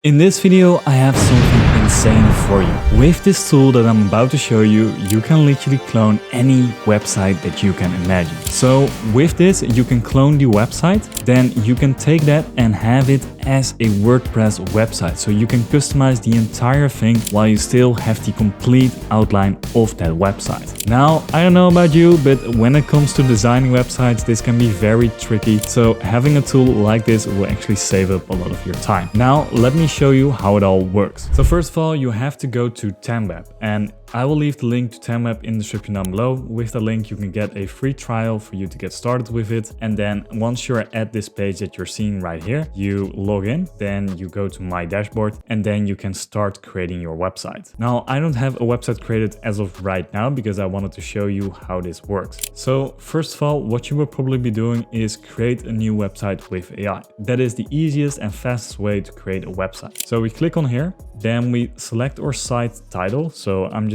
In this video, I have something insane for you. With this tool that I'm about to show you, you can literally clone any website that you can imagine. So with this, you can clone the website, then you can take that and have it as a WordPress website. So you can customize the entire thing while you still have the complete outline of that website. Now, I don't know about you, but when it comes to designing websites, this can be very tricky. So having a tool like this will actually save up a lot of your time. Now, let me show you how it all works. So first of all, you have to go to Temweb, and I will leave the link to Temweb in the description down below. With the link, you can get a free trial for you to get started with it. And then once you're at this page that you're seeing right here, you log in, then you go to my dashboard, and then you can start creating your website. Now, I don't have a website created as of right now because I wanted to show you how this works. So first of all, what you will probably be doing is create a new website with AI. That is the easiest and fastest way to create a website. So we click on here, then we select our site title. So I'm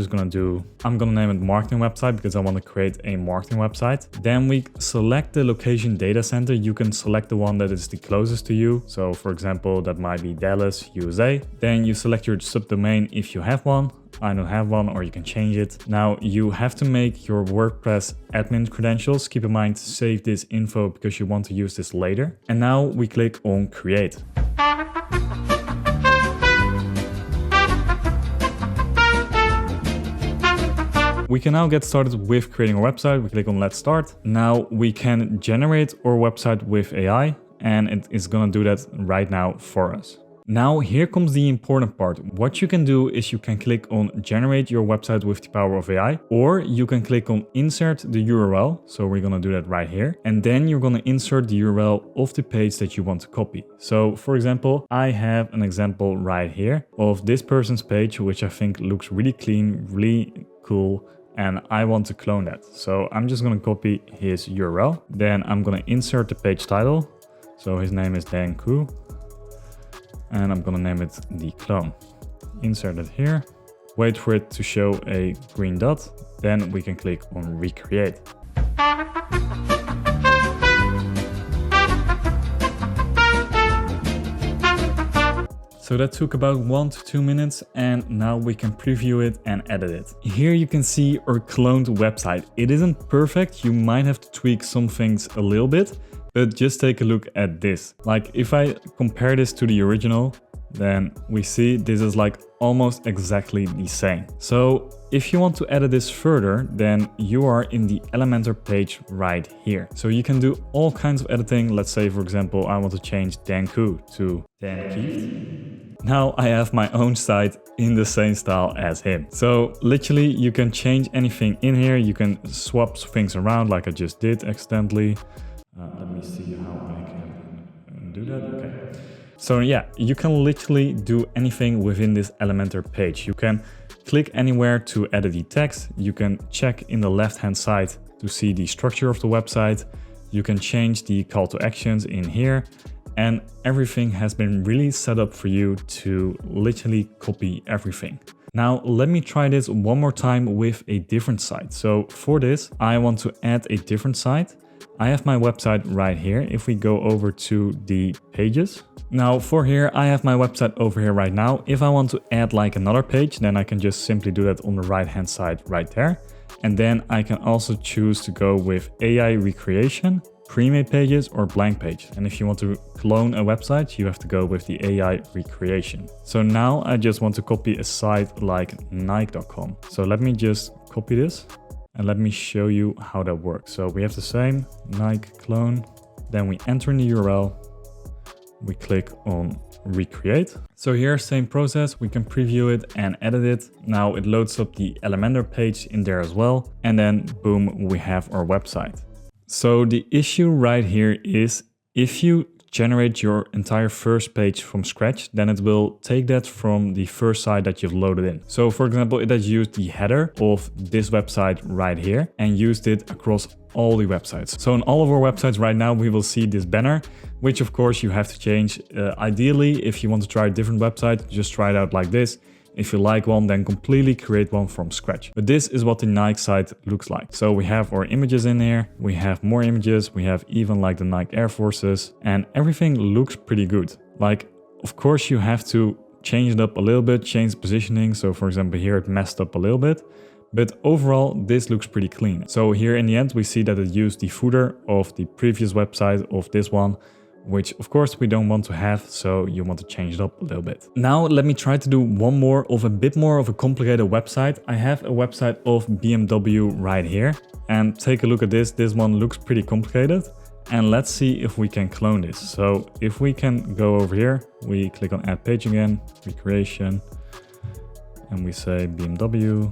gonna name it marketing website because I want to create a marketing website. Then we select the location data center. You can select the one that is the closest to you. So for example, that might be Dallas, USA. Then you select your subdomain if you have one. I don't have one, or you can change it. Now you have to make your WordPress admin credentials. Keep in mind to save this info because you want to use this later. And now we click on create. We can now get started with creating a website. We click on Let's Start. Now we can generate our website with AI, and it is gonna do that right now for us. Now here comes the important part. What you can do is you can click on generate your website with the power of AI, or you can click on insert the URL. So we're gonna do that right here. And then you're gonna insert the URL of the page that you want to copy. So for example, I have an example right here of this person's page, which I think looks really clean, really cool, and I want to clone that. So I'm just gonna copy his URL. Then I'm gonna insert the page title. So his name is Dan Koo, and I'm gonna name it the clone. Insert it here, wait for it to show a green dot. Then we can click on recreate. So that took about 1 to 2 minutes, and now we can preview it and edit it. Here you can see our cloned website. It isn't perfect. You might have to tweak some things a little bit, but just take a look at this. Like if I compare this to the original, then we see this is like almost exactly the same. So if you want to edit this further, then you are in the Elementor page right here. So you can do all kinds of editing. Let's say, for example, I want to change Dan Koo to Dan Keith. Now I have my own site in the same style as him. So literally you can change anything in here. You can swap things around like I just did accidentally. Let me see how I can do that. Okay. So yeah, you can literally do anything within this Elementor page. You can click anywhere to edit the text. You can check in the left-hand side to see the structure of the website. You can change the call to actions in here, and everything has been really set up for you to literally copy everything. Now, let me try this one more time with a different site. So for this, I want to add a different site. I have my website right here. If we go over to the pages. Now for here, I have my website over here right now. If I want to add like another page, then I can just simply do that on the right hand side right there. And then I can also choose to go with AI recreation, pre-made pages, or blank page. And if you want to clone a website, you have to go with the AI recreation. So now I just want to copy a site like Nike.com. So let me just copy this. And let me show you how that works. So we have the same Nike clone. Then we enter in the URL. We click on recreate. So here, same process. We can preview it and edit it. Now it loads up the Elementor page in there as well. And then boom, we have our website. So the issue right here is if you generate your entire first page from scratch, then it will take that from the first site that you've loaded in. So for example, it has used the header of this website right here and used it across all the websites. So in all of our websites right now, we will see this banner, which of course you have to change. Ideally, if you want to try a different website, just try it out like this. If you like one, then completely create one from scratch. But this is what the Nike site looks like. So we have our images in here, we have more images, we have even like the Nike Air Forces, and everything looks pretty good. Like of course you have to change it up a little bit, change the positioning. So for example, here it messed up a little bit, but overall this looks pretty clean. So here in the end, we see that it used the footer of the previous website of this one, which of course we don't want to have, so you want to change it up a little bit. Now let me try to do one more of a bit more of a complicated website. I have a website of BMW right here, and take a look at this. This one looks pretty complicated, and let's see if we can clone this. So if we can go over here, we click on add page again, recreation, and we say BMW.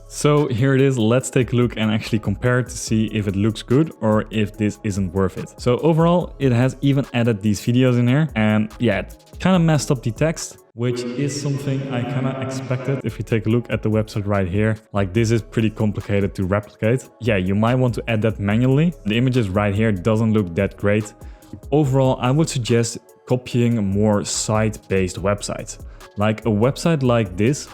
So here it is. Let's take a look and actually compare it to see if it looks good or if this isn't worth it. So overall, it has even added these videos in here, and yeah, it kind of messed up the text, which is something I kind of expected. If you take a look at the website right here, like this is pretty complicated to replicate. Yeah, you might want to add that manually. The images right here doesn't look that great. Overall, I would suggest copying more site-based websites. Like a website like this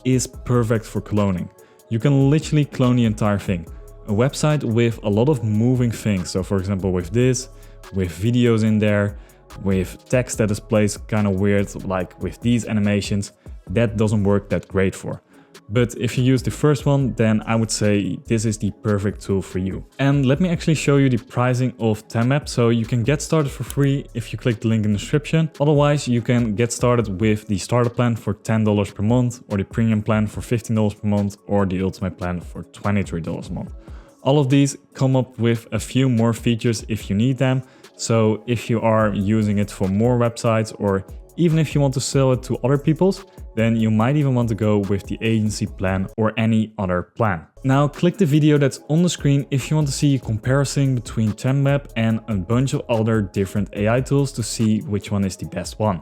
is perfect for cloning. You can literally clone the entire thing. A website with a lot of moving things. So for example, with this, with videos in there, with text that is placed kind of weird, like with these animations, that doesn't work that great for. But if you use the first one, then I would say this is the perfect tool for you. And let me actually show you the pricing of Tenmap. So you can get started for free if you click the link in the description. Otherwise, you can get started with the starter plan for $10 per month, or the premium plan for $15 per month, or the ultimate plan for $23 a month. All of these come up with a few more features if you need them. So if you are using it for more websites, or even if you want to sell it to other people's, then you might even want to go with the agency plan or any other plan. Now click the video that's on the screen if you want to see a comparison between Tenmap and a bunch of other different AI tools to see which one is the best one.